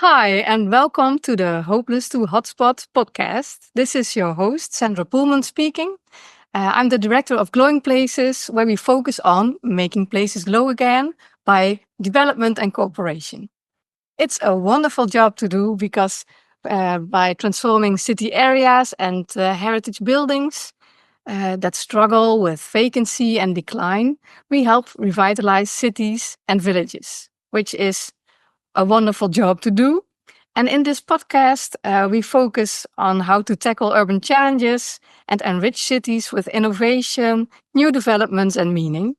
Hi, and welcome to the Hopeless to Hotspot podcast. This is your host, Sandra Pullman speaking. I'm the director of Glowing Places, where we focus on making places glow again by development and cooperation. It's a wonderful job to do because by transforming city areas and heritage buildings that struggle with vacancy and decline, we help revitalize cities and villages, which is a wonderful job to do. And in this podcast, we focus on how to tackle urban challenges and enrich cities with innovation, new developments, and meaning.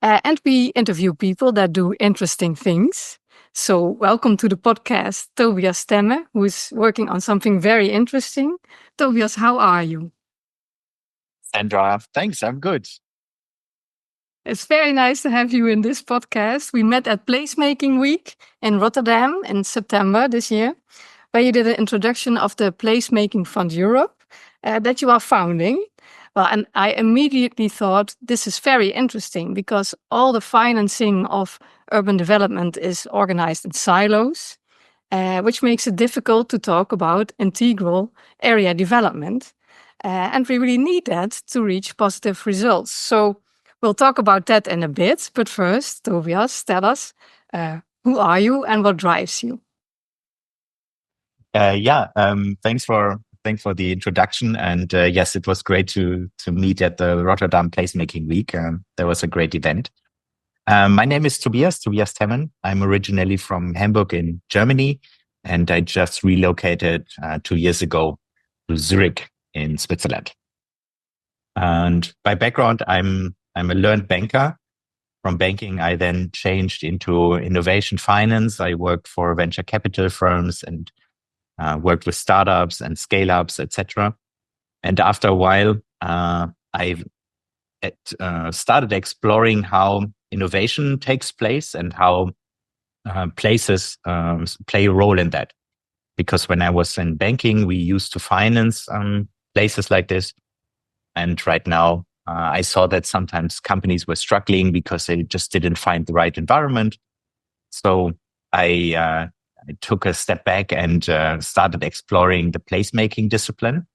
And we interview people that do interesting things. So, welcome to the podcast, Tobias Stemme, who is working on something very interesting. Tobias, how are you? Sandra, thanks. I'm good. It's very nice to have you in this podcast. We met at Placemaking Week in Rotterdam in September this year, where you did an introduction of the Placemaking Fund Europe that you are founding. Well, and I immediately thought this is very interesting because all the financing of urban development is organized in silos, which makes it difficult to talk about integral area development. And we really need that to reach positive results. So we'll talk about that in a bit. But first, Tobias, tell us who are you and what drives you? Thanks for the introduction. And yes, it was great to meet at the Rotterdam Placemaking Week. That was a great event. My name is Tobias Temmen. I'm originally from Hamburg in Germany, and I just relocated 2 years ago to Zurich in Switzerland. And by background, I'm a learned banker. From banking, I then changed into innovation finance. I worked for venture capital firms and worked with startups and scale-ups, etc. And after a while, I started exploring how innovation takes place and how places play a role in that. Because when I was in banking, we used to finance places like this. And right now, I saw that sometimes companies were struggling because they just didn't find the right environment. So I took a step back and started exploring the placemaking discipline.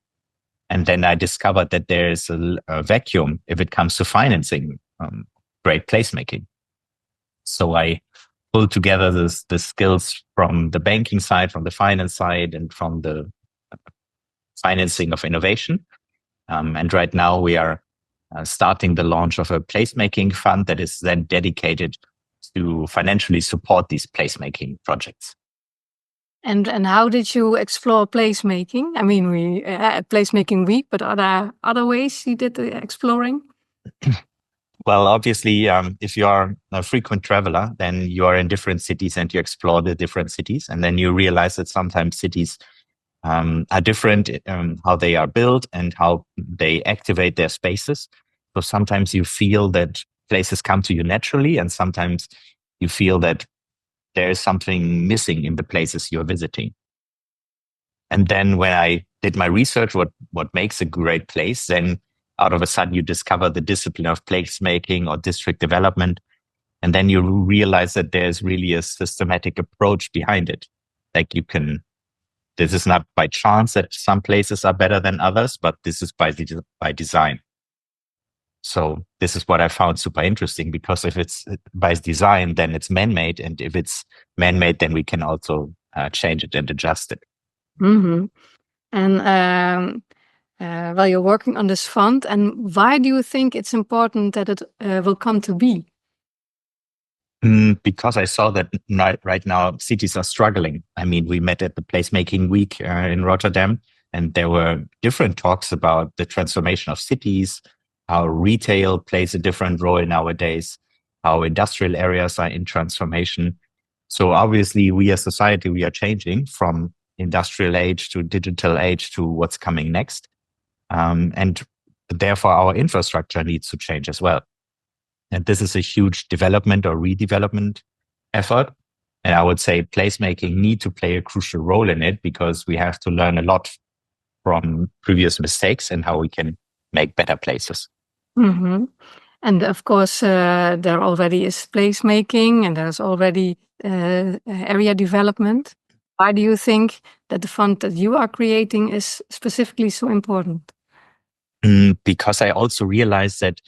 And then I discovered that there's a vacuum if it comes to financing great placemaking. So I pulled together the skills from the banking side, from the finance side, and from the financing of innovation. And right now we are starting the launch of a placemaking fund that is then dedicated to financially support these placemaking projects. And how did you explore placemaking? I mean, we had Placemaking Week, but are there other ways you did the exploring? Well, obviously, if you are a frequent traveler, then you are in different cities and you explore the different cities. And then you realize that sometimes cities are different, how they are built and how they activate their spaces. So sometimes you feel that places come to you naturally, and sometimes you feel that there is something missing in the places you're visiting. And then when I did my research, what makes a great place, then out of a sudden you discover the discipline of placemaking or district development. And then you realize that there's really a systematic approach behind it. Like this is not by chance that some places are better than others, but this is by design. So this is what I found super interesting, because if it's by design, then it's man-made. And if it's man-made, then we can also change it and adjust it. Mm-hmm. And well, you're working on this fund. And why do you think it's important that it will come to be? Because I saw that right now cities are struggling. I mean, we met at the Placemaking Week in Rotterdam, and there were different talks about the transformation of cities, how retail plays a different role nowadays, how industrial areas are in transformation. So obviously, we as society, we are changing from industrial age to digital age to what's coming next. And therefore, our infrastructure needs to change as well. And this is a huge development or redevelopment effort. And I would say placemaking need to play a crucial role in it, because we have to learn a lot from previous mistakes and how we can make better places. Mm-hmm. And of course, there already is placemaking and there's already area development. Why do you think that the fund that you are creating is specifically so important? Because I also realized that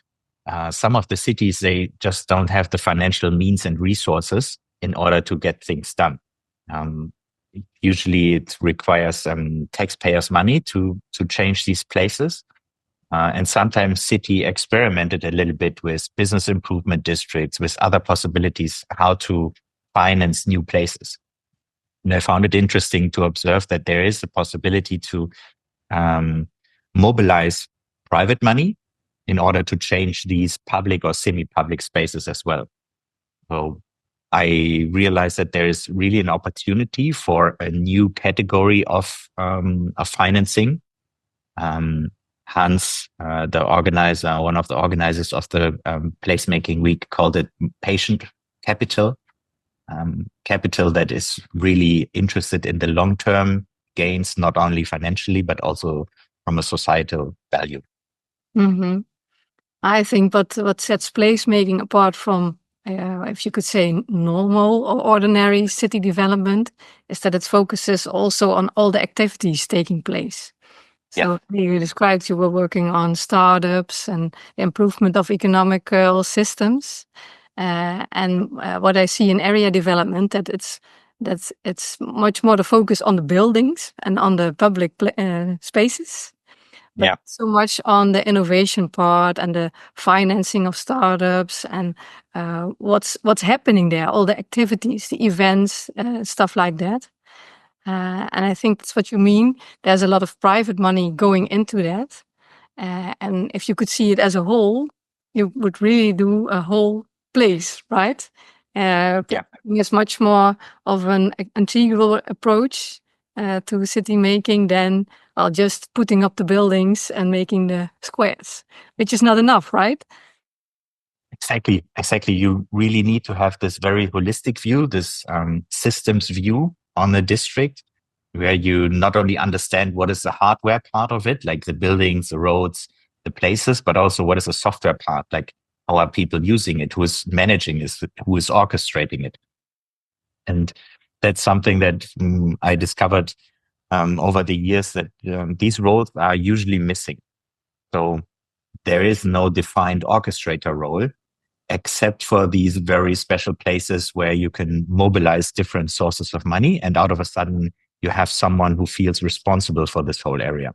some of the cities, they just don't have the financial means and resources in order to get things done. Usually it requires taxpayers' money to change these places. And sometimes city experimented a little bit with business improvement districts, with other possibilities, how to finance new places. And I found it interesting to observe that there is a possibility to mobilize private money in order to change these public or semi-public spaces as well. So I realized that there is really an opportunity for a new category of financing. Hans, the organizer, one of the organizers of the placemaking week, called it patient capital. Capital that is really interested in the long-term gains, not only financially, but also from a societal value. Mm-hmm. I think what sets placemaking apart from, if you could say, normal or ordinary city development is that it focuses also on all the activities taking place. So you described you were working on startups and the improvement of economical systems. And what I see in area development, that it's much more the focus on the buildings and on the public spaces. But Yeah. so much on the innovation part and the financing of startups and what's happening there, all the activities, the events, stuff like that. And I think that's what you mean. There's a lot of private money going into that. And if you could see it as a whole, you would really do a whole place, right? It's much more of an integral approach to city making than just putting up the buildings and making the squares, which is not enough, right? Exactly. You really need to have this very holistic view, this systems view on the district, where you not only understand what is the hardware part of it, like the buildings, the roads, the places, but also what is the software part, like how are people using it, who is managing it, who is orchestrating it. And that's something that I discovered over the years, that these roles are usually missing. So there is no defined orchestrator role, except for these very special places where you can mobilize different sources of money. And out of a sudden, you have someone who feels responsible for this whole area.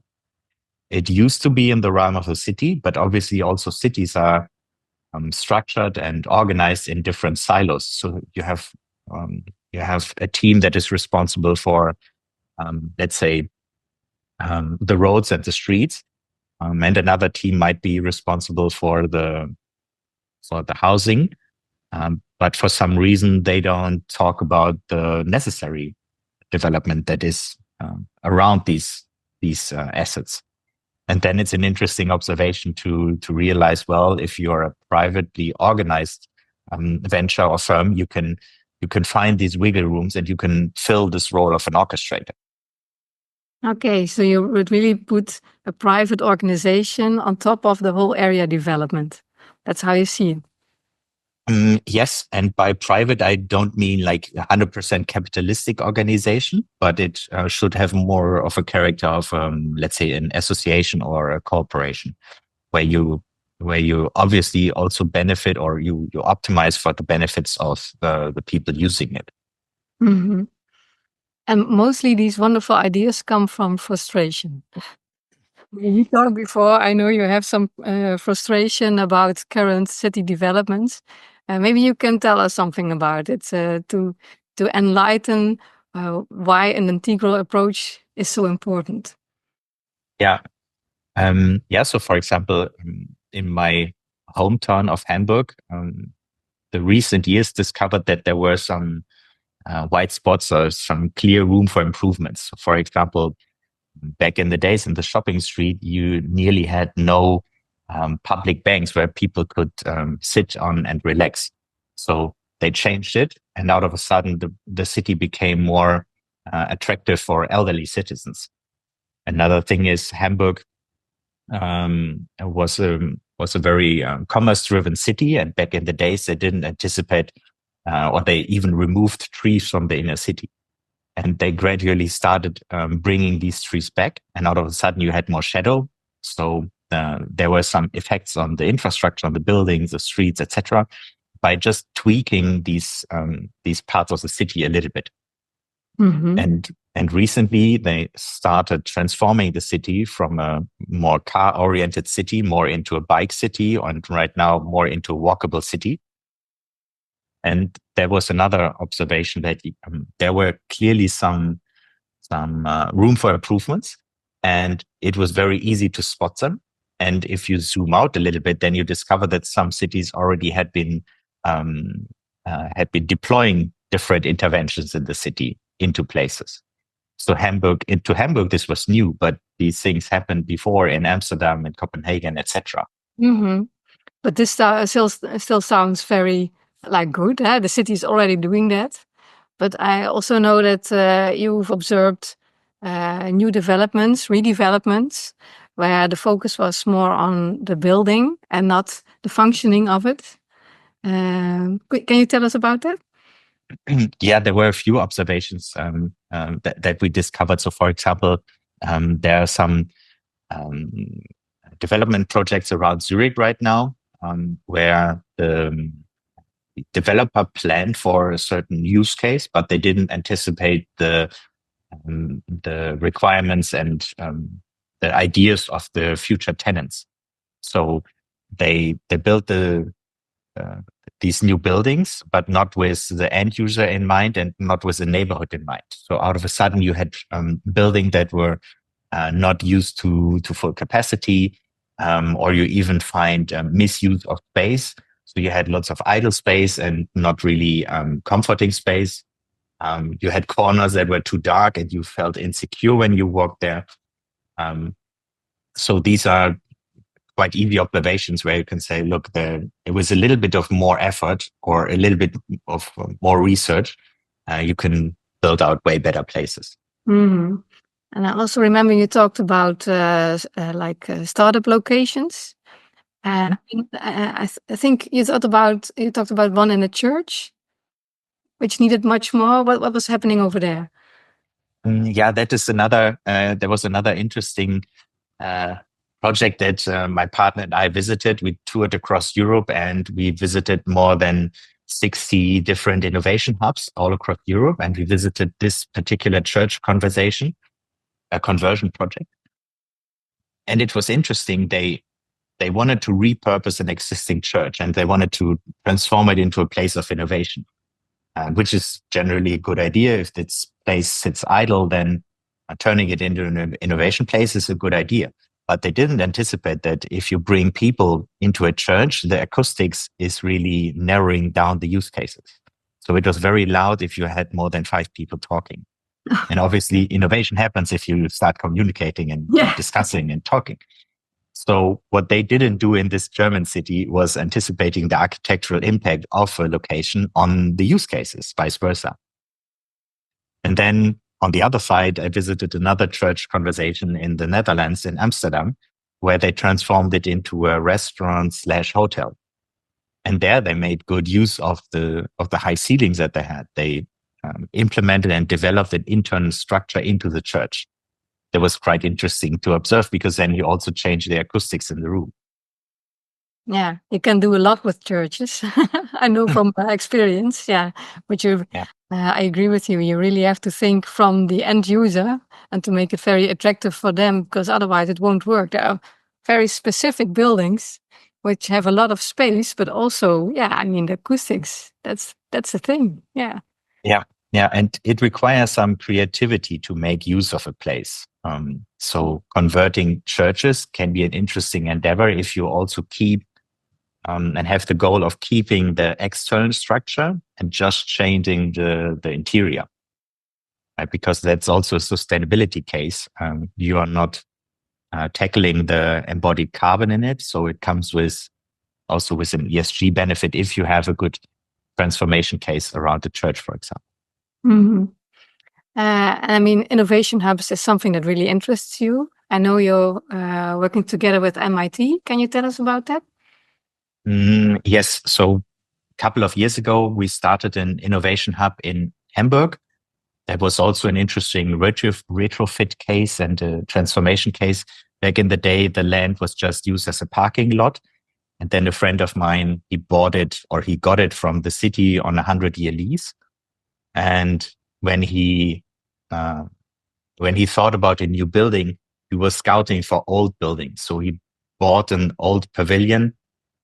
It used to be in the realm of the city, but obviously also cities are structured and organized in different silos. So you have a team that is responsible for, let's say, the roads and the streets, and another team might be responsible for the housing. But for some reason, they don't talk about the necessary development that is around these assets. And then it's an interesting observation to realize, well, if you're a privately organized venture or firm, you can find these wiggle rooms and you can fill this role of an orchestrator. Okay, so you would really put a private organization on top of the whole area development. That's how you see it. Yes, and by private, I don't mean like 100% capitalistic organization, but it should have more of a character of, let's say, an association or a corporation, where you obviously also benefit, or you optimize for the benefits of the people using it. Mm-hmm. And mostly these wonderful ideas come from frustration. We talked before, I know you have some frustration about current city developments. Maybe you can tell us something about it to enlighten why an integral approach is so important. Yeah. So for example, in my hometown of Hamburg, the recent years discovered that there were some white spots or some clear room for improvements. For example, back in the days in the shopping street, you nearly had no public banks where people could sit on and relax. So they changed it, and out of a sudden, the city became more attractive for elderly citizens. Another thing is Hamburg was a very commerce-driven city, and back in the days, they didn't anticipate or they even removed trees from the inner city. And they gradually started bringing these trees back. And out of a sudden, you had more shadow. So there were some effects on the infrastructure, on the buildings, the streets, etc., by just tweaking these parts of the city a little bit. Mm-hmm. And recently they started transforming the city from a more car-oriented city more into a bike city, and right now more into a walkable city. And there was another observation that there were clearly some room for improvements, and it was very easy to spot them. And if you zoom out a little bit, then you discover that some cities already had been deploying different interventions in the city into places. So Hamburg, this was new, but these things happened before in Amsterdam and Copenhagen, etc. Mm-hmm. But this still sounds very like good. Huh? The city is already doing that. But I also know that you've observed new developments, redevelopments, where the focus was more on the building and not the functioning of it. Can you tell us about that? Yeah, there were a few observations that we discovered. So, for example, there are some development projects around Zurich right now where the developer planned for a certain use case, but they didn't anticipate the requirements and the ideas of the future tenants. So they built these new buildings, but not with the end user in mind and not with the neighborhood in mind. So out of a sudden, you had buildings that were not used to full capacity, or you even find misuse of space. So you had lots of idle space and not really comforting space. You had corners that were too dark and you felt insecure when you walked there. So these are quite easy observations where you can say, look, it was a little bit of more effort or a little bit of more research. You can build out way better places. Mm-hmm. And I also remember you talked about startup locations. And I think you talked about one in a church, which needed much more. What was happening over there? Yeah, that is another. There was another interesting project that my partner and I visited. We toured across Europe and we visited more than 60 different innovation hubs all across Europe. And we visited this particular church conversion project. And it was interesting. They wanted to repurpose an existing church and they wanted to transform it into a place of innovation, which is generally a good idea. If this place sits idle, then turning it into an innovation place is a good idea. But they didn't anticipate that if you bring people into a church, the acoustics is really narrowing down the use cases. So it was very loud if you had more than 5 people talking. And obviously innovation happens if you start communicating and discussing and talking. So what they didn't do in this German city was anticipating the architectural impact of a location on the use cases, vice versa. And then on the other side, I visited another church conversation in the Netherlands, in Amsterdam, where they transformed it into a restaurant/hotel. And there they made good use of the high ceilings that they had. They implemented and developed an internal structure into the church. That was quite interesting to observe because then you also change the acoustics in the room. Yeah, you can do a lot with churches. I know from experience. Yeah, but I agree with you. You really have to think from the end user and to make it very attractive for them, because otherwise it won't work. There are very specific buildings which have a lot of space, but also, the acoustics. That's the thing. Yeah. Yeah, and it requires some creativity to make use of a place. So converting churches can be an interesting endeavor if you also keep and have the goal of keeping the external structure and just changing the interior, right? Because that's also a sustainability case. You are not tackling the embodied carbon in it, so it comes with an ESG benefit if you have a good transformation case around the church, for example. Mm-hmm. Innovation hubs is something that really interests you. I know you're working together with MIT. Can you tell us about that? Yes. So a couple of years ago, we started an innovation hub in Hamburg That was also an interesting retrofit case and a transformation case. Back in the day, the land was just used as a parking lot. And then a friend of mine, he got it from the city on a 100-year lease. And when he thought about a new building, he was scouting for old buildings. So he bought an old pavilion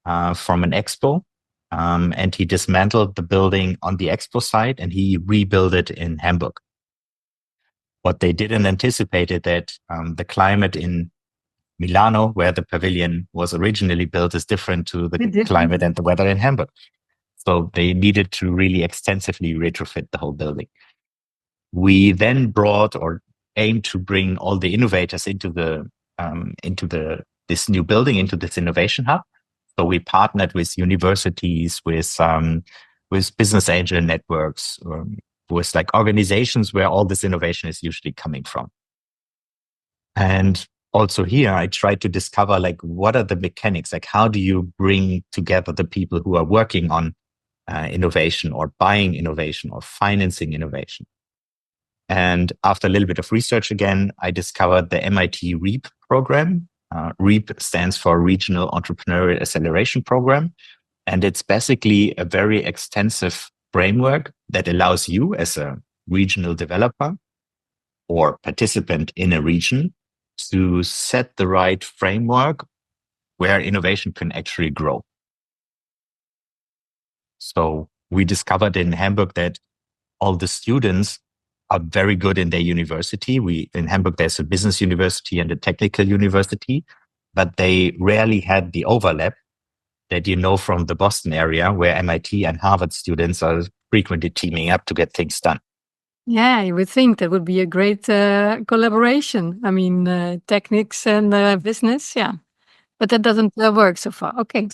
from an expo. And he dismantled the building on the expo site and he rebuilt it in Hamburg. What they didn't anticipate is that the climate in Milano, where the pavilion was originally built, is different to the climate and the weather in Hamburg. So they needed to really extensively retrofit the whole building. We then brought or aimed to bring all the innovators into this new building, into this innovation hub. So we partnered with universities, with business angel networks, with like organizations where all this innovation is usually coming from. And also here, I tried to discover like what are the mechanics, like how do you bring together the people who are working on innovation or buying innovation or financing innovation. And after a little bit of research again, I discovered the MIT REAP program. REAP stands for Regional Entrepreneurial Acceleration Program. And it's basically a very extensive framework that allows you as a regional developer or participant in a region to set the right framework where innovation can actually grow. So we discovered in Hamburg that all the students are very good in their university. In Hamburg, there's a business university and a technical university, but they rarely had the overlap that you know from the Boston area, where MIT and Harvard students are frequently teaming up to get things done. Yeah, you would think that would be a great collaboration. I mean, techniques and business, yeah. But that doesn't work so far. Okay.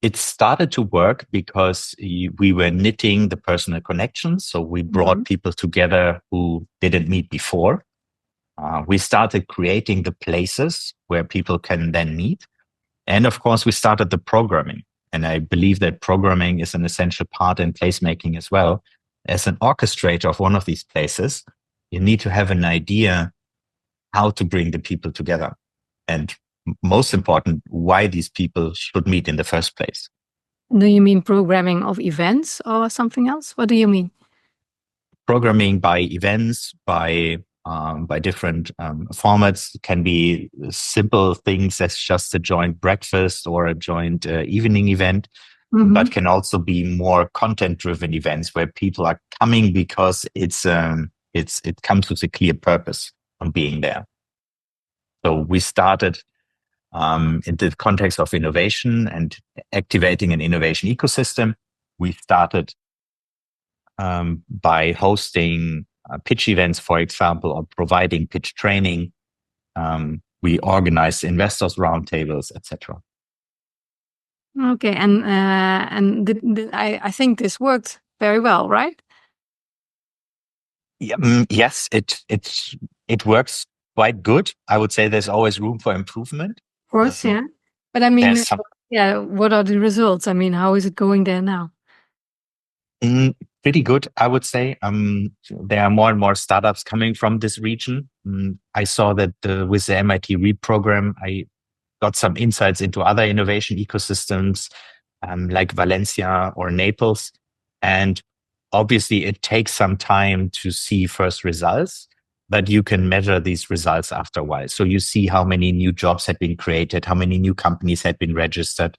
It started to work because we were knitting the personal connections. So we brought people together who didn't meet before. We started creating the places where people can then meet. And of course, we started the programming. And I believe that programming is an essential part in placemaking as well. As an orchestrator of one of these places, you need to have an idea how to bring the people together. And most important, why these people should meet in the first place. Do you mean programming of events or something else? What do you mean? Programming by events, by different formats. It can be simple things as just a joint breakfast or a joint evening event, but can also be more content-driven events where people are coming because it comes with a clear purpose on being there. So we started in the context of innovation and activating an innovation ecosystem. We started by hosting pitch events, for example, or providing pitch training. We organized investors roundtables, etc. Okay, and I think this worked very well, right? Yeah, yes, it works quite good. I would say there's always room for improvement. Of course, yeah. But I mean, what are the results? I mean, how is it going there now? Pretty good, I would say. There are more and more startups coming from this region. I saw that with the MIT REAP program, I got some insights into other innovation ecosystems like Valencia or Naples. And obviously, it takes some time to see first results, but you can measure these results after a while. So you see how many new jobs had been created, how many new companies had been registered,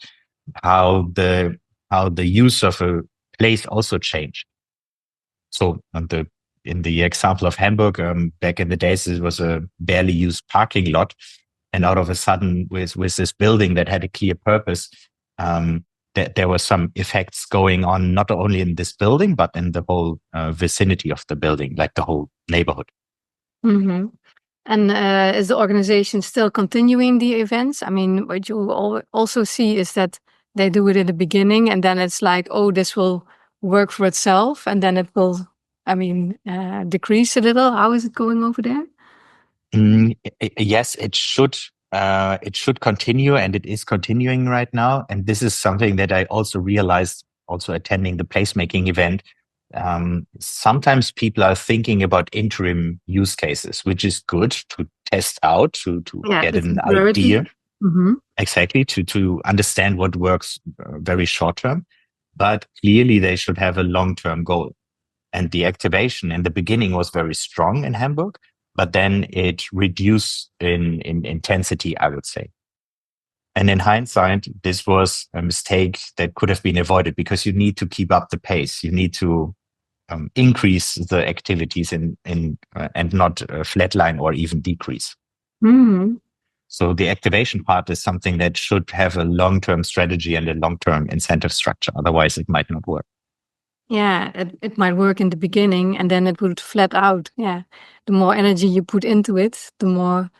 how the use of a place also changed. So in the example of Hamburg, back in the days, it was a barely used parking lot. And out of a sudden, with this building that had a clear purpose, there were some effects going on, not only in this building, but in the whole vicinity of the building, like the whole neighborhood. Mm-hmm. And is the organization still continuing the events? I mean, what you also see is that they do it in the beginning, and then it's like, oh, this will work for itself, and then it will, decrease a little. How is it going over there? Yes, it should. It should continue, and it is continuing right now. And this is something that I also realized, also attending the placemaking event, sometimes people are thinking about interim use cases, which is good to test out, to get an idea. Mm-hmm. Exactly, to understand what works very short term. But clearly they should have a long-term goal. And the activation in the beginning was very strong in Hamburg, but then it reduced in intensity, I would say. And in hindsight, this was a mistake that could have been avoided because you need to keep up the pace. You need to increase the activities and not flatline or even decrease. Mm-hmm. So the activation part is something that should have a long-term strategy and a long-term incentive structure. Otherwise, it might not work. Yeah, it might work in the beginning and then it would flat out. Yeah, the more energy you put into it, the more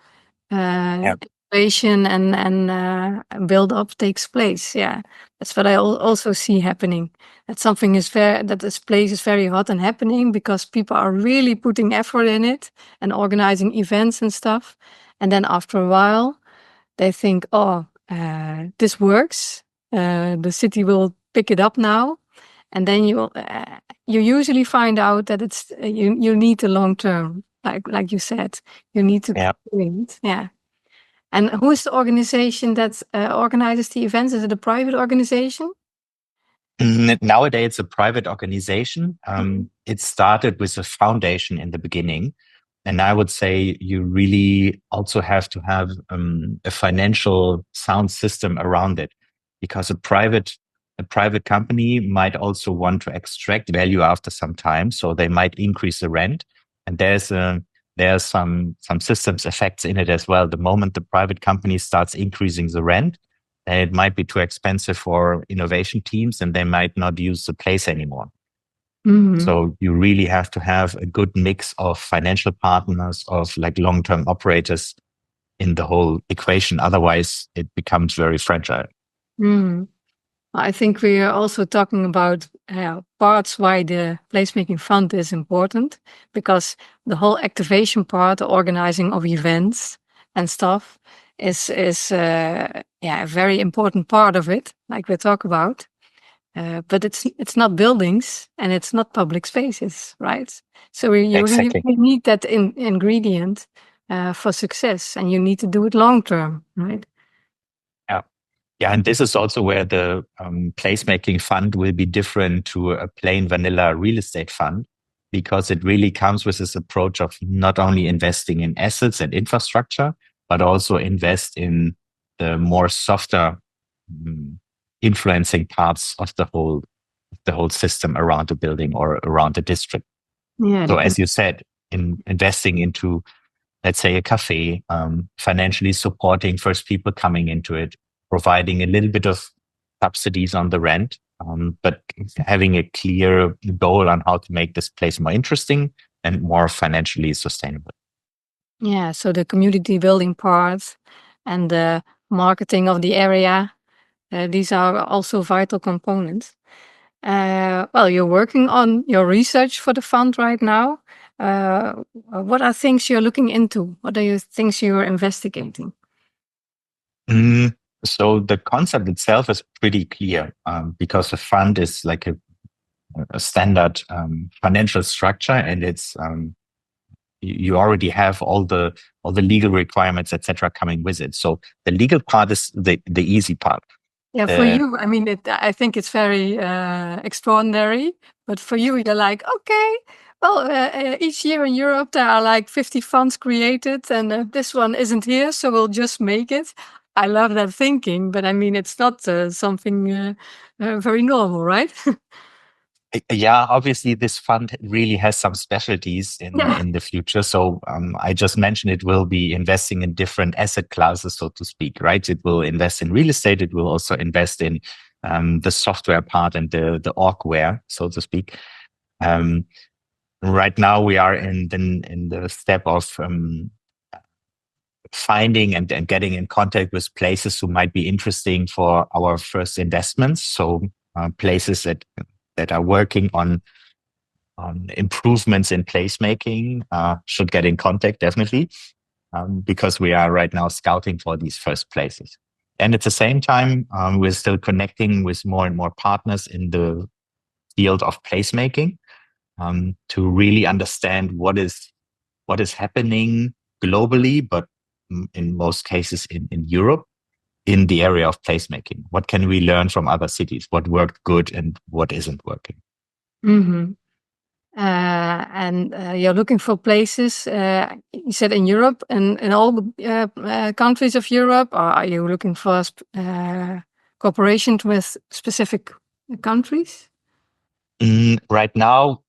activation and build up takes place. Yeah, that's what I also see happening. That that this place is very hot and happening because people are really putting effort in it and organizing events and stuff. And then after a while, they think, oh, this works. The city will pick it up now. And then you usually find out that it's you need the long term, like you said, you need to do it. Yeah. And who is the organization that organizes the events? Is it a private organization? Nowadays, it's a private organization. It started with a foundation in the beginning. And I would say you really also have to have a financial sound system around it, because a private company might also want to extract value after some time. So they might increase the rent. And there's some systems effects in it as well. The moment the private company starts increasing the rent, then it might be too expensive for innovation teams and they might not use the place anymore. Mm-hmm. So you really have to have a good mix of financial partners, of like long-term operators in the whole equation. Otherwise, it becomes very fragile. Mm-hmm. I think we are also talking about parts why the placemaking fund is important, because the whole activation part, the organizing of events and stuff, is a very important part of it, like we talk about. But it's not buildings and it's not public spaces, right? So you really need that ingredient for success, and you need to do it long term, right? Yeah, and this is also where the placemaking fund will be different to a plain vanilla real estate fund, because it really comes with this approach of not only investing in assets and infrastructure, but also invest in the more softer influencing parts of the whole system around the building or around the district. Yeah. So as you said, in investing into, let's say, a cafe, financially supporting first people coming into it, providing a little bit of subsidies on the rent, but having a clear goal on how to make this place more interesting and more financially sustainable. Yeah, so the community building part and the marketing of the area, these are also vital components. Well, you're working on your research for the fund right now. What are things you're looking into? What are things you're investigating? So the concept itself is pretty clear, because the fund is like a standard financial structure, and it's you already have all the legal requirements, etc., coming with it. So the legal part is the easy part. Yeah, for you, I mean, I think it's very extraordinary. But for you, you're like, okay, well, each year in Europe there are like 50 funds created, and this one isn't here, so we'll just make it. I love that thinking, but I mean, it's not something very normal, right? Yeah, obviously this fund really has some specialties in the future. So I just mentioned it will be investing in different asset classes, so to speak, right? It will invest in real estate. It will also invest in the software part and the orgware, so to speak. Right now we are in the step of finding and getting in contact with places who might be interesting for our first investments. So places that are working on improvements in placemaking should get in contact, definitely, because we are right now scouting for these first places. And at the same time, we're still connecting with more and more partners in the field of placemaking. to really understand what is happening globally, but in most cases in Europe, in the area of placemaking. What can we learn from other cities? What worked good and what isn't working? Mm-hmm. And you're looking for places, you said in Europe and in all the countries of Europe, or are you looking for cooperation with specific countries? Right now,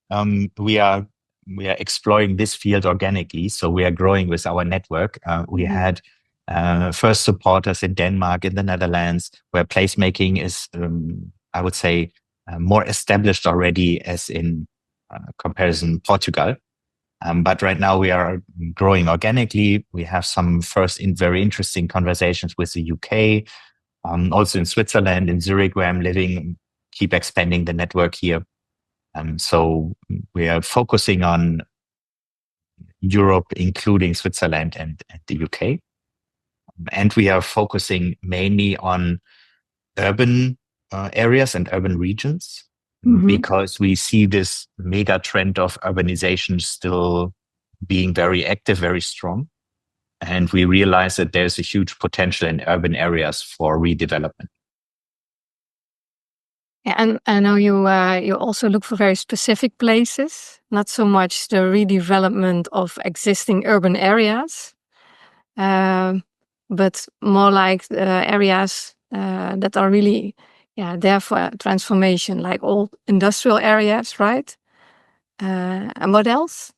we are exploring this field organically. So we are growing with our network. We had first supporters in Denmark, in the Netherlands, where placemaking is, I would say, more established already as in comparison Portugal. But right now we are growing organically. We have some first very interesting conversations with the UK, also in Switzerland, in Zurich, where I'm living, keep expanding the network here. So we are focusing on Europe, including Switzerland and the UK. And we are focusing mainly on urban areas and urban regions, because we see this mega trend of urbanization still being very active, very strong. And we realize that there's a huge potential in urban areas for redevelopment. Yeah, and I know you also look for very specific places, not so much the redevelopment of existing urban areas, but more like areas that are really, there for transformation, like old industrial areas, right? And what else?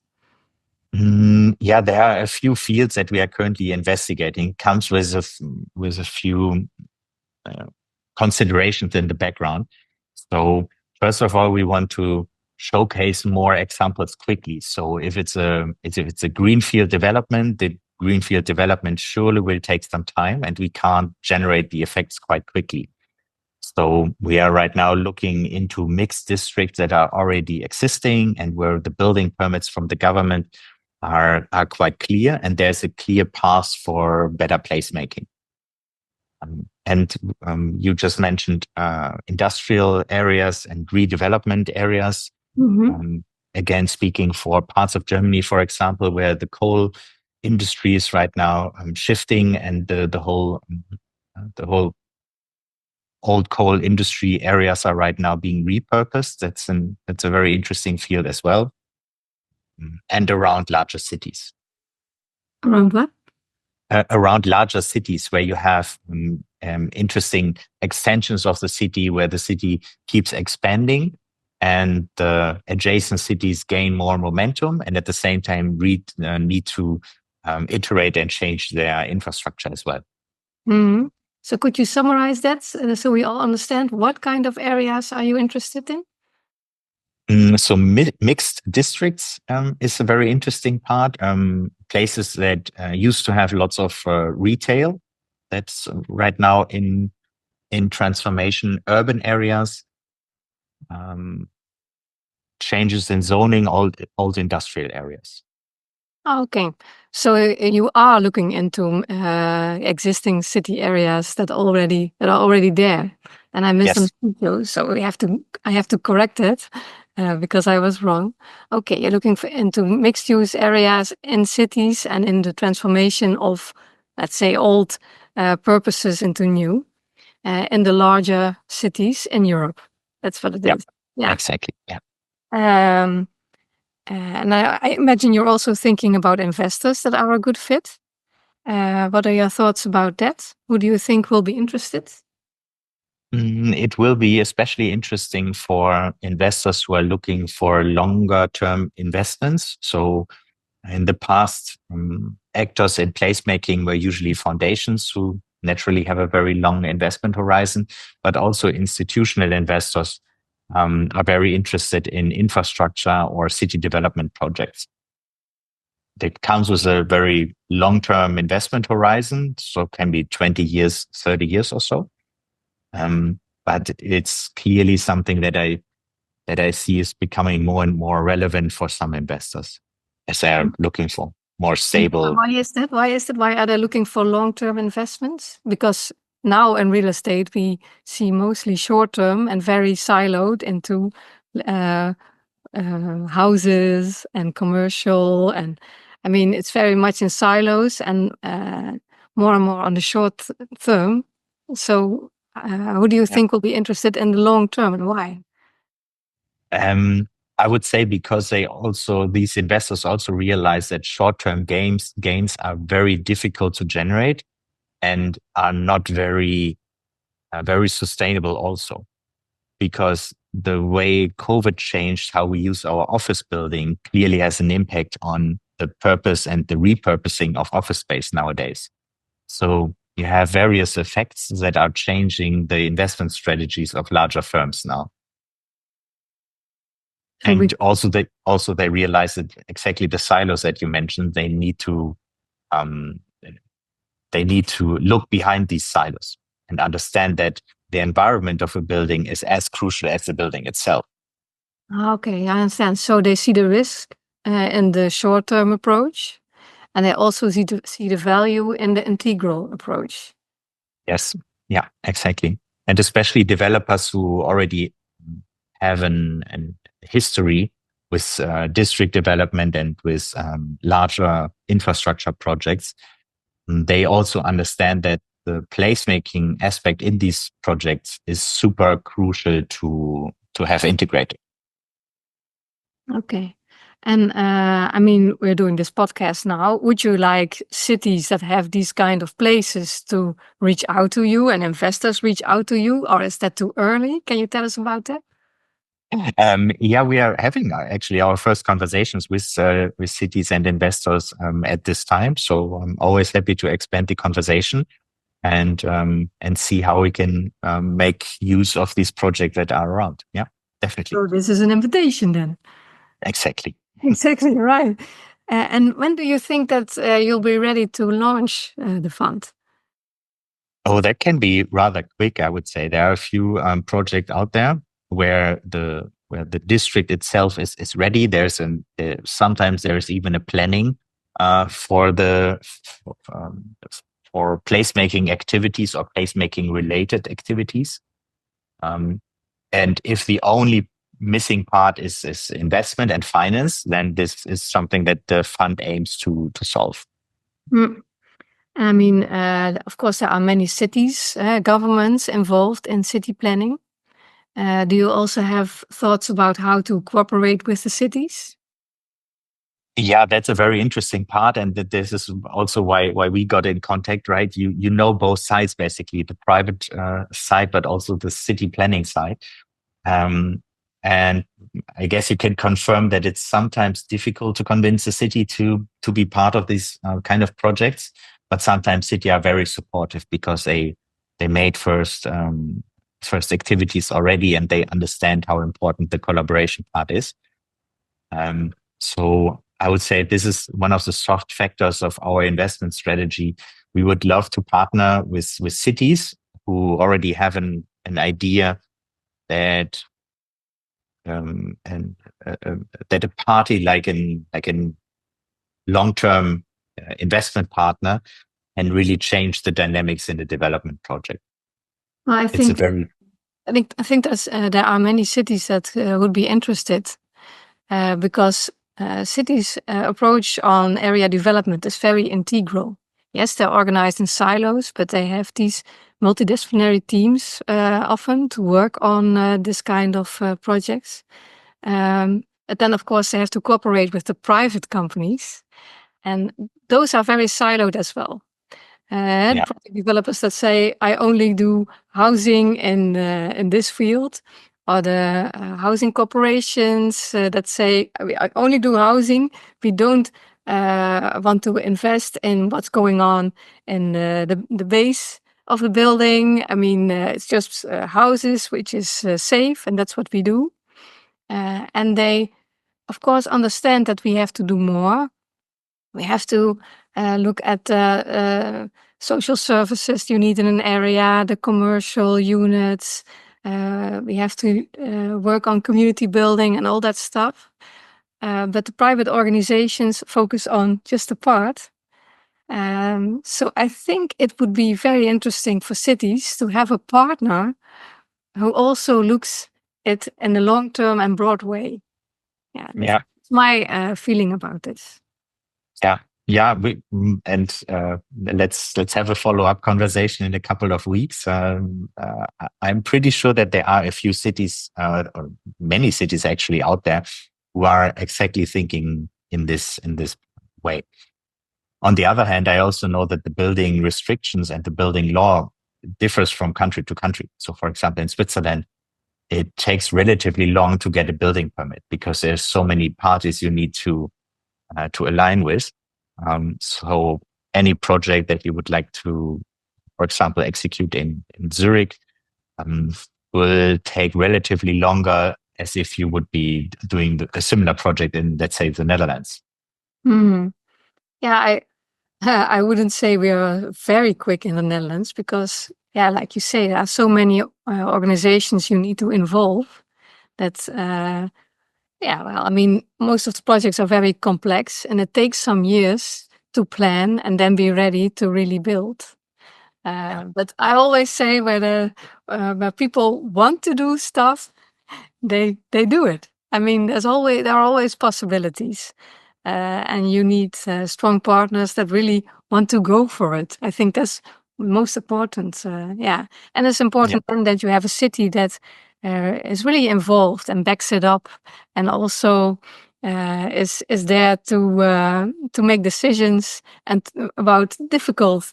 Yeah, there are a few fields that we are currently investigating. Comes with a few considerations in the background. So first of all, we want to showcase more examples quickly. So if it's a greenfield development, the greenfield development surely will take some time, and we can't generate the effects quite quickly. So we are right now looking into mixed districts that are already existing and where the building permits from the government are quite clear, and there's a clear path for better placemaking. And you just mentioned industrial areas and redevelopment areas. Again, speaking for parts of Germany, for example, where the coal industry is right now shifting, and the whole old coal industry areas are right now being repurposed. That's a very interesting field as well. And around larger cities. Around what? Around larger cities where you have interesting extensions of the city, where the city keeps expanding and the adjacent cities gain more momentum, and at the same time need to iterate and change their infrastructure as well. So could you summarize that so we all understand what kind of areas are you interested in? So mixed districts is a very interesting part. Places that used to have lots of retail, that's right now in transformation. Urban areas, changes in zoning, old industrial areas. Okay, so you are looking into existing city areas that are already there, and I misunderstood you. So I have to correct it because I was wrong. Okay, you're looking into mixed use areas in cities and in the transformation of, let's say, old purposes into new in the larger cities in Europe. That's what it is. Yeah, exactly. Yeah. And I imagine you're also thinking about investors that are a good fit. What are your thoughts about that? Who do you think will be interested? It will be especially interesting for investors who are looking for longer term investments. So in the past, actors in placemaking were usually foundations who naturally have a very long investment horizon, but also institutional investors are very interested in infrastructure or city development projects. That comes with a very long-term investment horizon, so it can be 20 years, 30 years or so. But it's clearly something that I see is becoming more and more relevant for some investors as they are looking for more stable. Why is that? Why are they looking for long-term investments? Because now in real estate, we see mostly short-term and very siloed into houses and commercial, and I mean it's very much in silos and more and more on the short term. So, who do you Yeah. think will be interested in the long term, and why? I would say because these investors also realize that short-term gains are very difficult to generate and are not very sustainable also, because the way COVID changed how we use our office building clearly has an impact on the purpose and the repurposing of office space nowadays. So you have various effects that are changing the investment strategies of larger firms now. And also they realize that exactly the silos that you mentioned, they need to look behind these silos and understand that the environment of a building is as crucial as the building itself. Okay, I understand. So they see the risk in the short-term approach, and they also see the value in the integral approach. Yes, yeah, exactly. And especially developers who already have an history with district development and with larger infrastructure projects, they also understand that the placemaking aspect in these projects is super crucial to have integrated. Okay. And I mean, we're doing this podcast now. Would you like cities that have these kind of places to reach out to you and investors reach out to you, or is that too early? Can you tell us about that? Yeah, we are having actually our first conversations with cities and investors at this time. So I'm always happy to expand the conversation and see how we can make use of these projects that are around. Yeah, definitely. So this is an invitation then. Exactly. Exactly right. And when do you think that you'll be ready to launch the fund? Oh, that can be rather quick, I would say. There are a few projects out there where the district itself is ready. Sometimes there's even a planning for placemaking activities or placemaking related activities. And if the only missing part is investment and finance, then this is something that the fund aims to solve. Mm. I mean, of course, there are many cities, governments involved in city planning. Do you also have thoughts about how to cooperate with the cities? Yeah, that's a very interesting part, and this is also why we got in contact, right? You know both sides, basically the private side, but also the city planning side. And I guess you can confirm that it's sometimes difficult to convince the city to be part of these kind of projects, but sometimes city are very supportive because they made first activities already, and they understand how important the collaboration part is. So I would say this is one of the soft factors of our investment strategy. We would love to partner with cities who already have an idea that that a party like an long-term investment partner can really change the dynamics in the development project. Well, I think there are many cities that would be interested because cities' approach on area development is very integral. Yes, they're organized in silos, but they have these multidisciplinary teams often to work on this kind of projects. But then, of course, they have to cooperate with the private companies, and those are very siloed as well. Project developers that say, I only do housing in this field, or the housing corporations that say, I only do housing. We don't want to invest in what's going on in the base of the building. I mean, it's just houses, which is safe, and that's what we do. And they, of course, understand that we have to do more. We have to look at the social services you need in an area, the commercial units. We have to work on community building and all that stuff. But the private organizations focus on just a part. So I think it would be very interesting for cities to have a partner who also looks it in a long-term and broad way. Yeah, Yeah. that's my feeling about this. Yeah. Yeah. Let's have a follow-up conversation in a couple of weeks. I'm pretty sure that there are a few cities, or many cities actually out there who are exactly thinking in this way. On the other hand, I also know that the building restrictions and the building law differs from country to country. So, for example, in Switzerland, it takes relatively long to get a building permit because there's so many parties you need to align with. So any project that you would like to, for example, execute in Zurich, will take relatively longer as if you would be doing a similar project in, let's say, the Netherlands. Mm-hmm. Yeah, I wouldn't say we are very quick in the Netherlands because, yeah, like you say, there are so many organizations you need to involve that, yeah, well, I mean, most of the projects are very complex and it takes some years to plan and then be ready to really build. But I always say where people want to do stuff, they do it. I mean, there are always possibilities. And you need strong partners that really want to go for it. I think that's most important. Yeah, and it's important then that you have a city that is really involved and backs it up, and also is there to make decisions and about difficult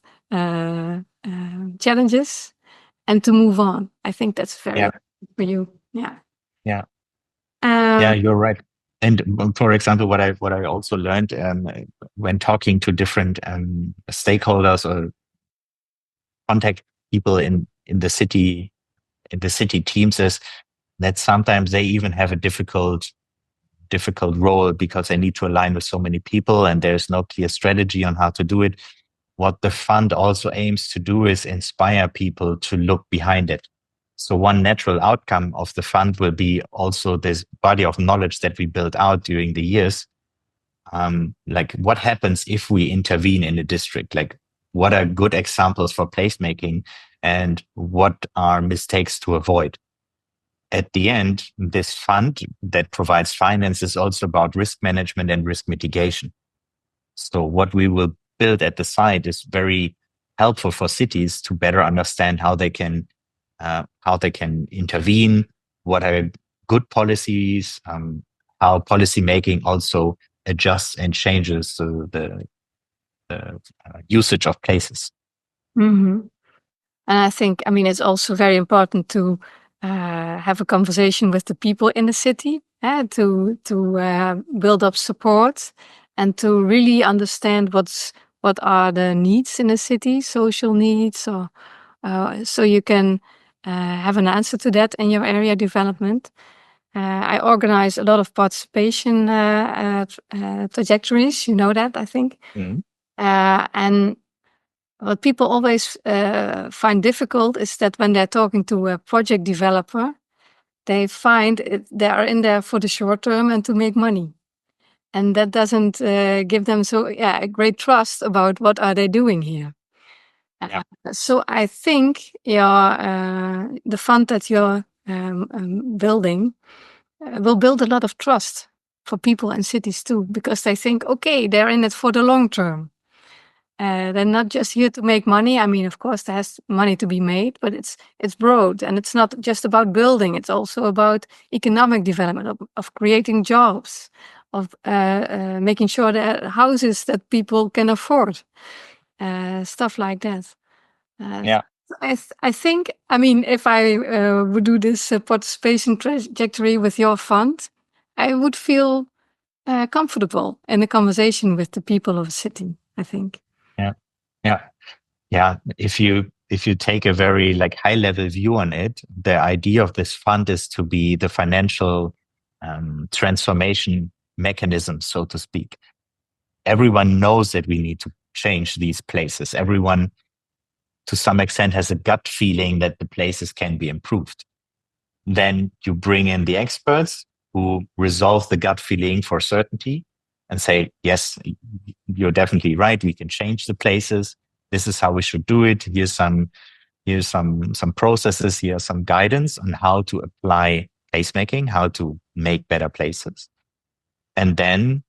challenges and to move on. I think that's very important for you. Yeah. Yeah. Yeah, you're right. And for example, what I also learned when talking to different stakeholders or contact people in the city teams is that sometimes they even have a difficult role because they need to align with so many people and there's no clear strategy on how to do it. What the fund also aims to do is inspire people to look behind it. So one natural outcome of the fund will be also this body of knowledge that we built out during the years. Like what happens if we intervene in a district? Like what are good examples for placemaking and what are mistakes to avoid? At the end, this fund that provides finance is also about risk management and risk mitigation. So what we will build at the site is very helpful for cities to better understand how they can intervene, what are good policies, how policy making also adjusts and changes the usage of places. Mm-hmm. And I think, I mean, it's also very important to have a conversation with the people in the city, to build up support and to really understand what are the needs in the city, social needs, or so you can have an answer to that in your area development. I organize a lot of participation trajectories. You know that, I think. Mm-hmm. And what people always find difficult is that when they're talking to a project developer, they find they are in there for the short term and to make money. And that doesn't give them a great trust about what are they doing here. Yeah. So I think the fund that you're building will build a lot of trust for people and cities too, because they think, okay, they're in it for the long term. They're not just here to make money. I mean, of course, there has money to be made, but it's broad and it's not just about building. It's also about economic development, of creating jobs, of making sure that houses that people can afford, stuff like that. Yeah. I think, I mean, if I would do this participation trajectory with your fund, I would feel comfortable in a conversation with the people of a city, I think. Yeah. If you take a very like high level view on it, the idea of this fund is to be the financial transformation mechanism, so to speak. Everyone knows that we need to change these places. Everyone, to some extent, has a gut feeling that the places can be improved. Then you bring in the experts who resolve the gut feeling for certainty and say, yes, you're definitely right. We can change the places. This is how we should do it. Here's some processes. Here's some guidance on how to apply placemaking, how to make better places. And then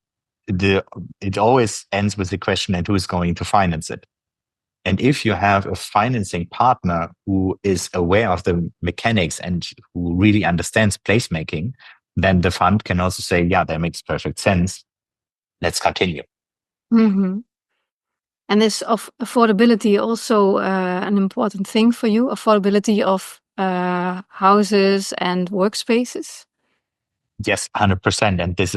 it always ends with the question, and who is going to finance it? And if you have a financing partner who is aware of the mechanics and who really understands placemaking, then the fund can also say, yeah, that makes perfect sense. Let's continue. Mm-hmm. And is affordability also an important thing for you? Affordability of houses and workspaces? Yes, 100%. And this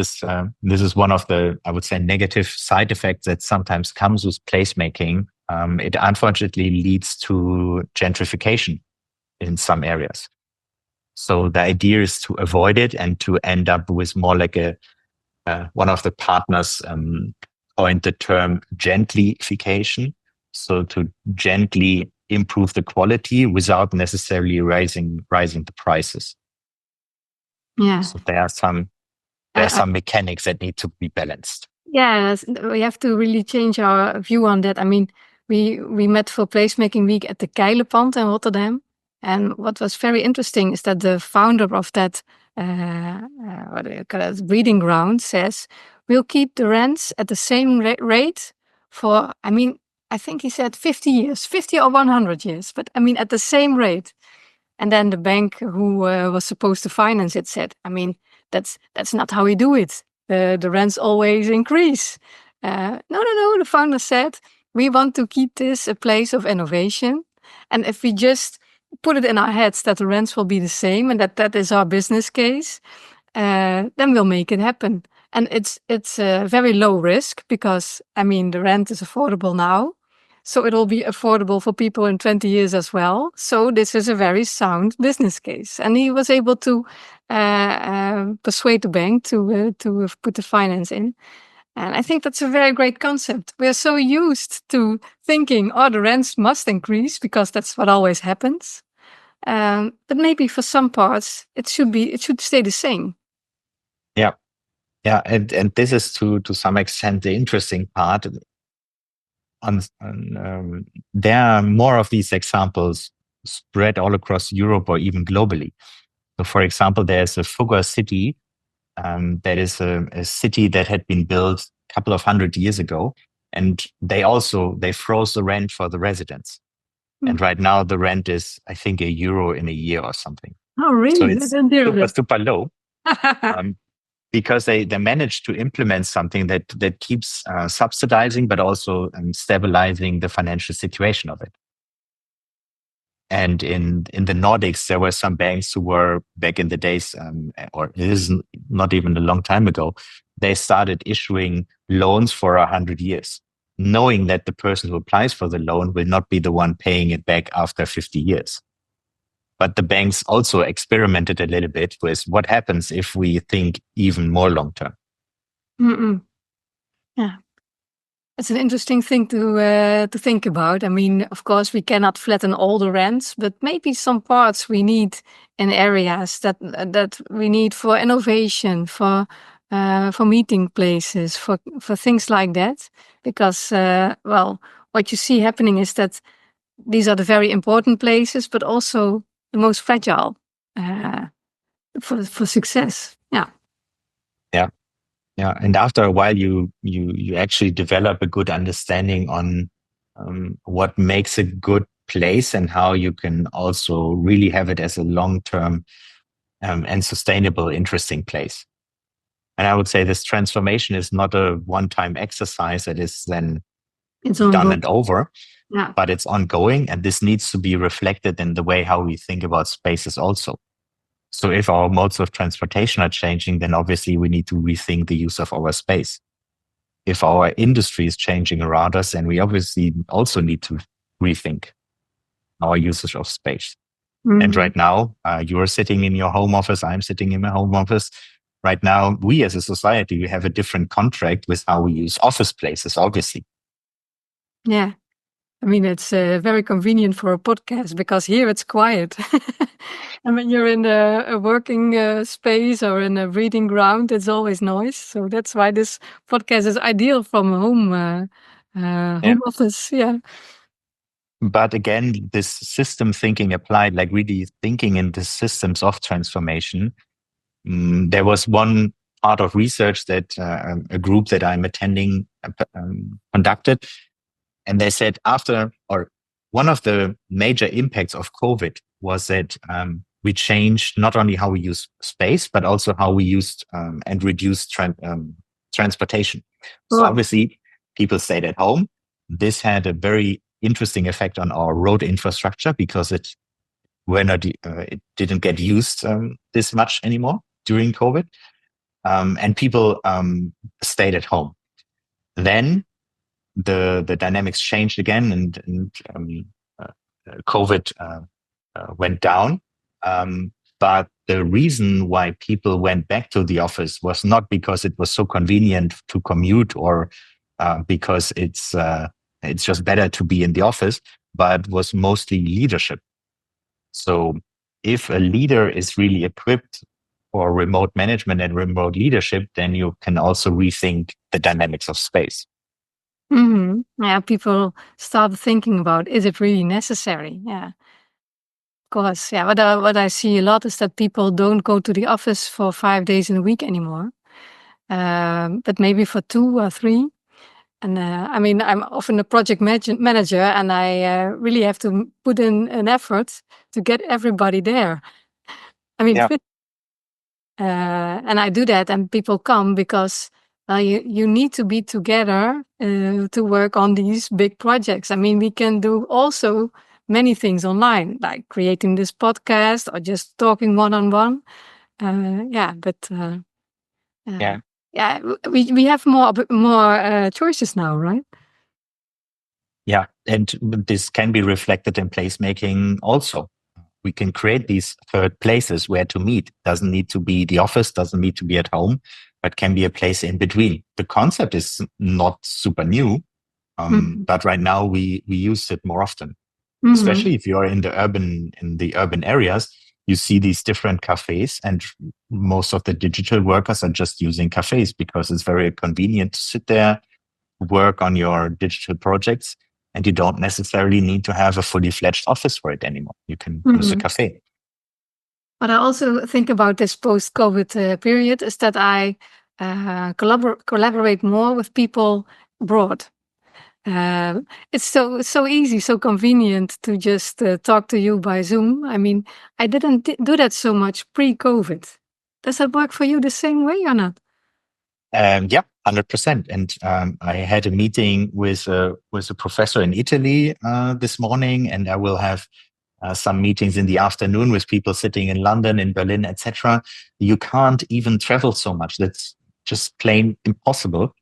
is one of the, I would say, negative side effects that sometimes comes with placemaking. It unfortunately leads to gentrification in some areas. So the idea is to avoid it and to end up with more like one of the partners coined the term gentlification. So to gently improve the quality without necessarily raising the prices. Yeah. So there are some mechanics that need to be balanced. Yeah, we have to really change our view on that. I mean, we met for Placemaking Week at the Keilepand in Rotterdam. And what was very interesting is that the founder of that what do you call it, breeding ground says, we'll keep the rents at the same rate for, I mean, I think he said 50 years, 50 or 100 years, but I mean, at the same rate. And then the bank who was supposed to finance it said, I mean, that's not how we do it. The rents always increase. No. The founder said, we want to keep this a place of innovation. And if we just put it in our heads that the rents will be the same and that is our business case, then we'll make it happen. And it's a very low risk because, I mean, the rent is affordable now. So it'll be affordable for people in 20 years as well. So this is a very sound business case. And he was able to persuade the bank to put the finance in. And I think that's a very great concept. We're so used to thinking, oh, the rents must increase because that's what always happens. But maybe for some parts, it should stay the same. Yeah. Yeah. And this is to some extent the interesting part. There are more of these examples spread all across Europe or even globally. So, for example, there's a Fugger city that is a city that had been built a couple of 100 years ago, and they froze the rent for the residents. And right now the rent is, I think, €1 in a year or something. Oh, really? So it's super low. Because they managed to implement something that keeps subsidizing, but also stabilizing the financial situation of it. And in the Nordics, there were some banks who were back in the days, or it is not even a long time ago, they started issuing loans for 100 years, knowing that the person who applies for the loan will not be the one paying it back after 50 years. But the banks also experimented a little bit with what happens if we think even more long term. Yeah, it's an interesting thing to think about. I mean, of course, we cannot flatten all the rents, but maybe some parts we need in areas that we need for innovation, for meeting places, for things like that. Because what you see happening is that these are the very important places, but also the most fragile for success. Yeah. And after a while, you actually develop a good understanding on what makes a good place and how you can also really have it as a long-term and sustainable, interesting place. And I would say this transformation is not a one-time exercise that is then done and over. Yeah. But it's ongoing, and this needs to be reflected in the way how we think about spaces also. So if our modes of transportation are changing, then obviously we need to rethink the use of our space. If our industry is changing around us, then we obviously also need to rethink our usage of space. Mm-hmm. And right now, you're sitting in your home office, I'm sitting in my home office. Right now, we as a society, we have a different contract with how we use office places, obviously. Yeah. I mean, it's very convenient for a podcast because here it's quiet. And when you're in a working space or in a breeding ground, it's always noise. So that's why this podcast is ideal from a home office. Yeah. But again, this system thinking applied, like really thinking in the systems of transformation. There was one part of research that a group that I'm attending conducted. And they said one of the major impacts of COVID was that we changed not only how we use space, but also how we used and reduced transportation. So obviously people stayed at home. This had a very interesting effect on our road infrastructure because it didn't get used this much anymore during COVID. And people stayed at home. Then the dynamics changed again, and COVID went down. But the reason why people went back to the office was not because it was so convenient to commute or because it's just better to be in the office, but was mostly leadership. So if a leader is really equipped for remote management and remote leadership, then you can also rethink the dynamics of space. Mm-hmm. Yeah, people start thinking about, is it really necessary? Yeah, of course. Yeah, what I see a lot is that people don't go to the office for 5 days in a week anymore, but maybe for 2 or 3. And I mean, I'm often a project manager, and I really have to put in an effort to get everybody there. I mean, and I do that, and people come because you need to be together to work on these big projects. I mean, we can do also many things online, like creating this podcast or just talking one-on-one. We have more choices now, right? Yeah, and this can be reflected in placemaking also. We can create these third places where to meet. Doesn't need to be the office, doesn't need to be at home, but can be a place in between. The concept is not super new, but right now we use it more often. Mm-hmm. Especially if you're in the urban areas, you see these different cafes, and most of the digital workers are just using cafes because it's very convenient to sit there, work on your digital projects. And you don't necessarily need to have a fully fledged office for it anymore. You can use a cafe. What I also think about this post-COVID period is that I collaborate more with people abroad. It's so easy, so convenient to just talk to you by Zoom. I mean, I didn't do that so much pre-COVID. Does that work for you the same way or not? Yeah, 100%. And I had a meeting with a professor in Italy this morning, and I will have some meetings in the afternoon with people sitting in London, in Berlin, etc. You can't even travel so much. That's just plain impossible.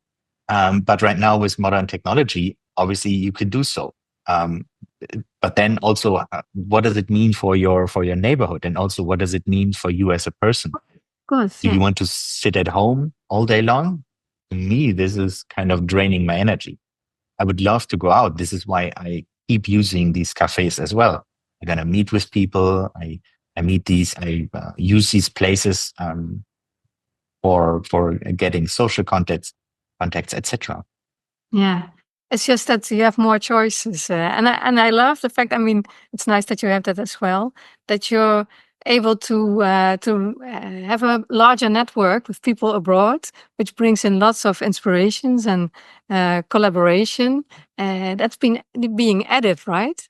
But right now with modern technology, obviously you can do so. But then also, what does it mean for your neighborhood? And also, what does it mean for you as a person? Course, do you want to sit at home all day long? To me, this is kind of draining my energy. I would love to go out. This is why I keep using these cafes as well. I'm going to meet with people. I use these places for getting social contacts, etc. Yeah. It's just that you have more choices. And I love the fact, I mean, it's nice that you have that as well, that you're able to have a larger network with people abroad, which brings in lots of inspirations and collaboration. That's being added, right?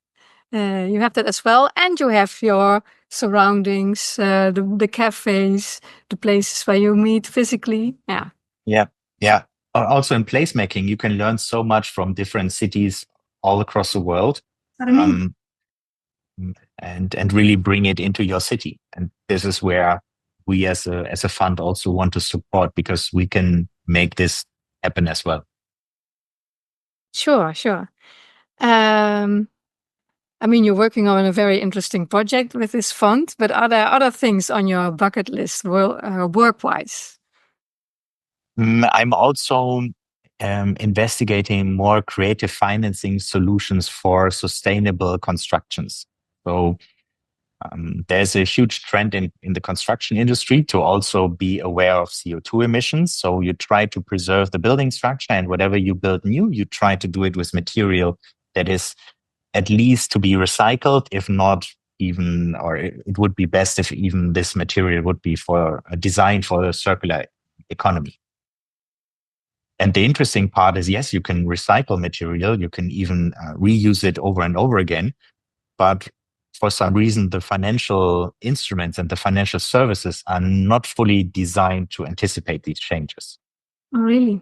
You have that as well, and you have your surroundings, the cafes, the places where you meet physically. Yeah. Also in placemaking, you can learn so much from different cities all across the world. And really bring it into your city. And this is where we as a fund also want to support, because we can make this happen as well. Sure. I mean, you're working on a very interesting project with this fund, but are there other things on your bucket list work-wise? I'm also investigating more creative financing solutions for sustainable constructions. So there's a huge trend in the construction industry to also be aware of CO2 emissions. So you try to preserve the building structure, and whatever you build new, you try to do it with material that is at least to be recycled, if not it would be best if even this material would be designed for a circular economy. And the interesting part is, yes, you can recycle material, you can even reuse it over and over again, but for some reason, the financial instruments and the financial services are not fully designed to anticipate these changes. Oh, really?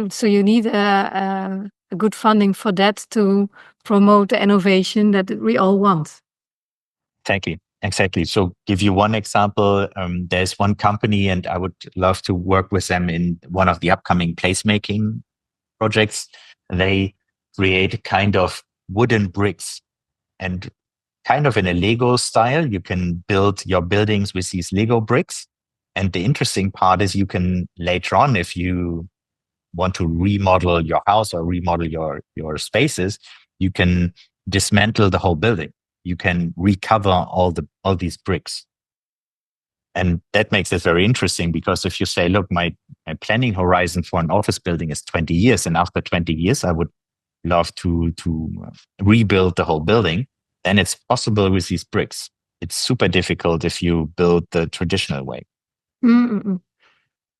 So you need a good funding for that to promote the innovation that we all want. Exactly. So give you one example. There's one company, and I would love to work with them in one of the upcoming placemaking projects. They create kind of wooden bricks, and kind of in a Lego style, you can build your buildings with these Lego bricks. And the interesting part is you can later on, if you want to remodel your house or remodel your spaces, you can dismantle the whole building. You can recover all these bricks. And that makes it very interesting, because if you say, look, my planning horizon for an office building is 20 years, and after 20 years, I would love to rebuild the whole building, then it's possible with these bricks. It's super difficult if you build the traditional way. Mm-mm.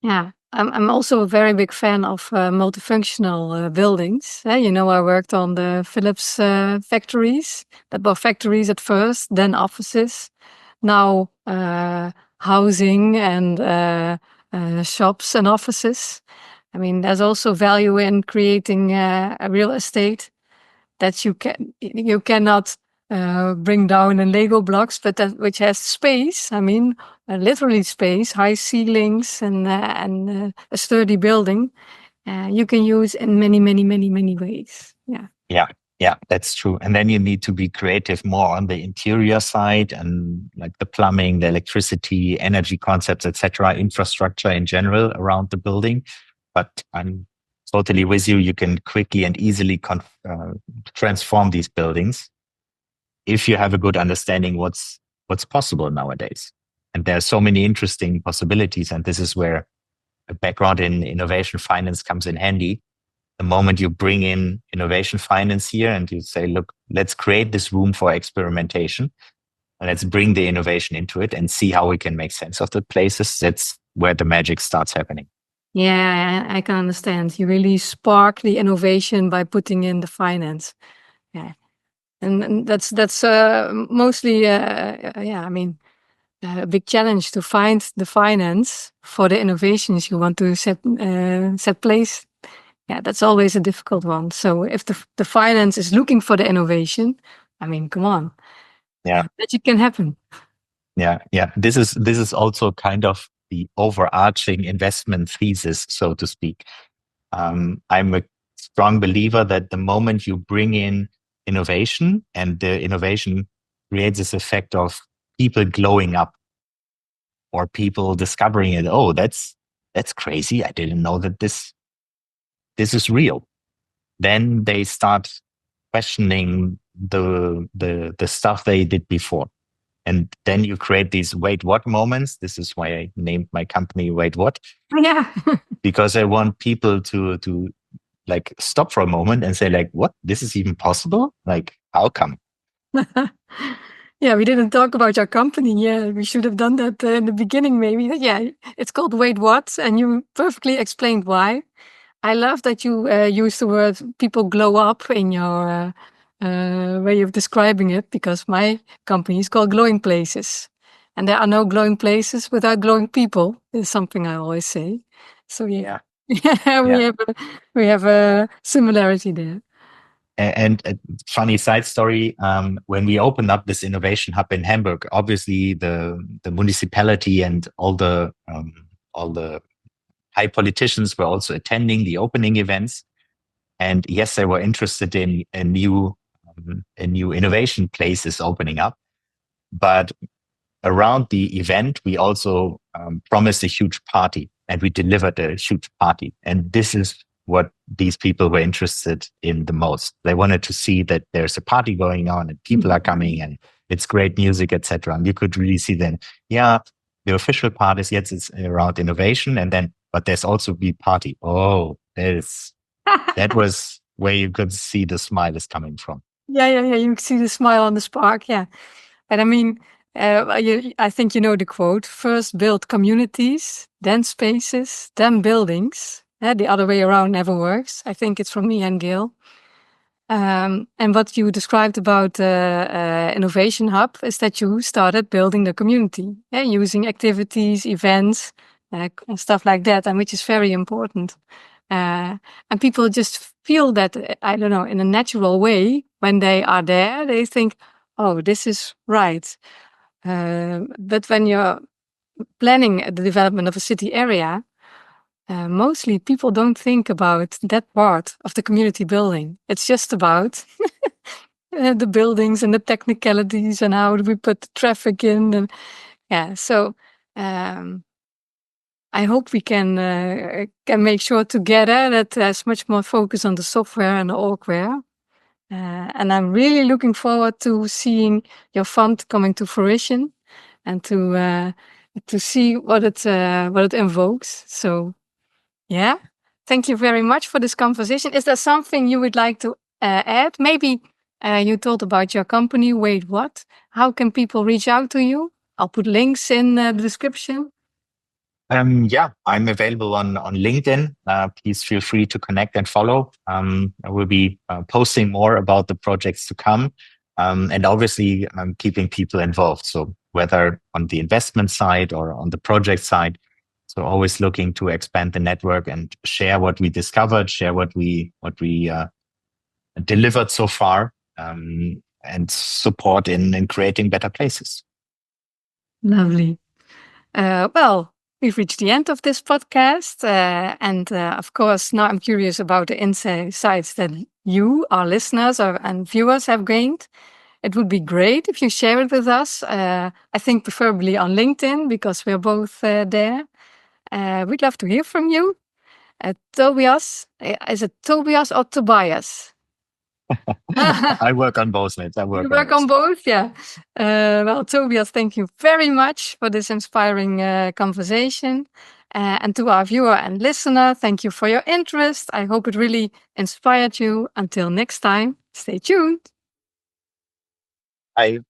Yeah, I'm also a very big fan of multifunctional buildings. I worked on the Philips factories. That were factories at first, then offices, now housing and shops and offices. I mean, there's also value in creating a real estate that you cannot bring down in Lego blocks, but which has space. I mean, literally space, high ceilings, and a sturdy building. You can use in many ways. Yeah, that's true. And then you need to be creative more on the interior side, and like the plumbing, the electricity, energy concepts, etc., infrastructure in general around the building. But I'm totally with you. You can quickly and easily transform these buildings if you have a good understanding what's possible nowadays. And there are so many interesting possibilities. And this is where a background in innovation finance comes in handy. The moment you bring in innovation finance here and you say, look, let's create this room for experimentation, and let's bring the innovation into it and see how we can make sense of the places, that's where the magic starts happening. Yeah, I can understand. You really spark the innovation by putting in the finance. Yeah, and that's mostly I mean, a big challenge to find the finance for the innovations you want to set place. Yeah, that's always a difficult one. So if the finance is looking for the innovation, I mean, come on, Yeah, magic can happen. yeah. This is also kind of the overarching investment thesis, so to speak. I'm a strong believer that the moment you bring in innovation, and the innovation creates this effect of people glowing up, or people discovering it. Oh, that's crazy. I didn't know that this is real. Then they start questioning the stuff they did before. And then you create these wait what moments. This is why I named my company Wait What. Yeah. Because I want people to like stop for a moment and say, like, what? This is even possible? Like, how come? Yeah, we didn't talk about your company. Yeah, we should have done that in the beginning, maybe. Yeah, it's called Wait What, and you perfectly explained why. I love that you use the word people glow up in your way of describing it, because my company is called Glowing Places. And there are no glowing places without glowing people, is something I always say. So yeah, we have a similarity there. And a funny side story, when we opened up this innovation hub in Hamburg, obviously the municipality and all the high politicians were also attending the opening events. And yes, they were interested in a new innovation places opening up. But around the event, we also promised a huge party, and we delivered a huge party. And this is what these people were interested in the most. They wanted to see that there's a party going on and people are coming and it's great music, etc. And you could really see then, yeah, the official part is, yes, it's around innovation, and then, but there's also the party. Oh, that was where you could see the smile is coming from. Yeah. You see the smile on the spark. Yeah. And I mean, I think you know the quote: first build communities, then spaces, then buildings. The other way around never works. I think it's from me and Gail. And what you described about Innovation Hub is that you started building the community, using activities, events, stuff like that, and which is very important. And people just feel that, I don't know, in a natural way, when they are there, they think, oh, this is right. But when you're planning the development of a city area, mostly people don't think about that part of the community building. It's just about the buildings and the technicalities and how do we put the traffic in. And so I hope we can make sure together that there's much more focus on the software and the orgware. And I'm really looking forward to seeing your fund coming to fruition and to see what it invokes. So, yeah, thank you very much for this conversation. Is there something you would like to add? Maybe you told about your company, Wait What? How can people reach out to you? I'll put links in the description. Yeah, I'm available on LinkedIn. Please feel free to connect and follow. I will be posting more about the projects to come. And obviously, keeping people involved. So whether on the investment side or on the project side. So always looking to expand the network and share what we discovered, share what we delivered so far, and support in creating better places. Lovely. Well, we've reached the end of this podcast. And of course, now I'm curious about the insights that you, our listeners and viewers, have gained. It would be great if you share it with us. I think preferably on LinkedIn, because we're both there. We'd love to hear from you. Tobias, is it Tobias or Tobias? I work on both, mate. You work on both, yeah. Well, Tobias, thank you very much for this inspiring conversation. And to our viewer and listener, thank you for your interest. I hope it really inspired you. Until next time, stay tuned. Bye.